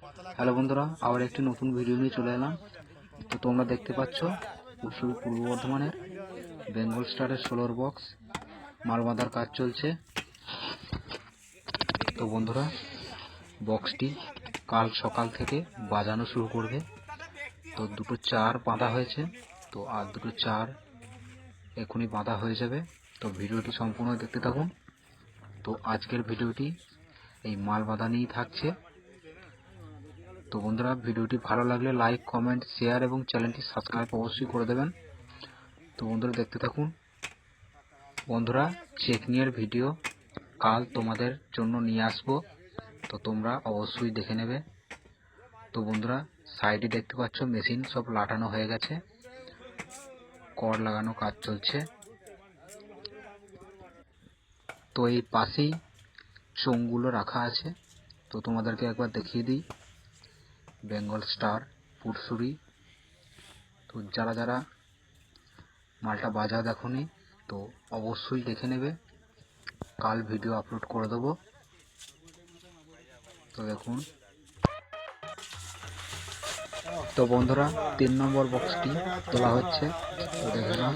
Hello বন্ধুরা, আবার একটি নতুন ভিডিও নিয়ে চলে এলাম। তো তোমরা দেখতে পাচ্ছ পূর্ব বর্ধমানের বেঙ্গল স্টারের 16 বক্স মাল বাঁধার কাজ চলছে। তো বন্ধুরা, বক্সটি কাল সকাল থেকে বাজানো শুরু করবে। তো দুটো চার বাঁধা হয়েছে, তো আর দুটো চার এখনই বাঁধা হয়ে যাবে। তো ভিডিওটি সম্পূর্ণ দেখতে থাকুন। তো আজকের ভিডিওটি এই মাল বাঁধা নিয়েই থাকছে। তো বন্ধুরা, ভিডিওটি ভালো লাগলে লাইক, কমেন্ট, শেয়ার এবং চ্যানেলটি সাবস্ক্রাইব অবশ্যই করে দেবেন। তো বন্ধুরা, দেখতে থাকুন। বন্ধুরা, চেকনিংয়ের ভিডিও কাল তোমাদের জন্য নিয়ে আসবো, তো তোমরা অবশ্যই দেখে নেবে। তো বন্ধুরা, সাইডে দেখতে পাচ্ছ মেশিন সব লাটানো হয়ে গেছে, কর লাগানো কাজ চলছে। তো এই পাশেই চোঙগুলো রাখা আছে, তো তোমাদেরকে একবার দেখিয়ে দিই। বেঙ্গল স্টার পুরসুরি। তো যারা যারা মালটা বাজা দেখোনি, তো অবশ্যই দেখে নেবে, কাল ভিডিও আপলোড করে দেবো। তো দেখুন। তো বন্ধুরা, 3 নম্বর বক্সটি তোলা হচ্ছে, তো দেখে নাও।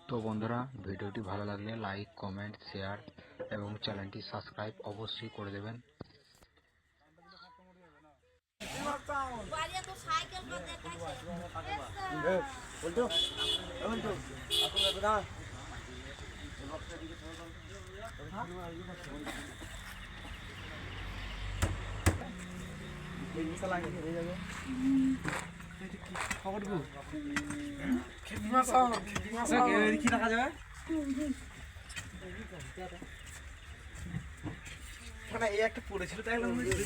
তো বন্ধুরা, ভিডিওটি ভালো লাগলে লাইক, কমেন্ট, শেয়ার এবং চ্যানেলটি সাবস্ক্রাইব অবশ্যই করে দেবেন। এই একটা পড়েছিল তাই পড়েছিল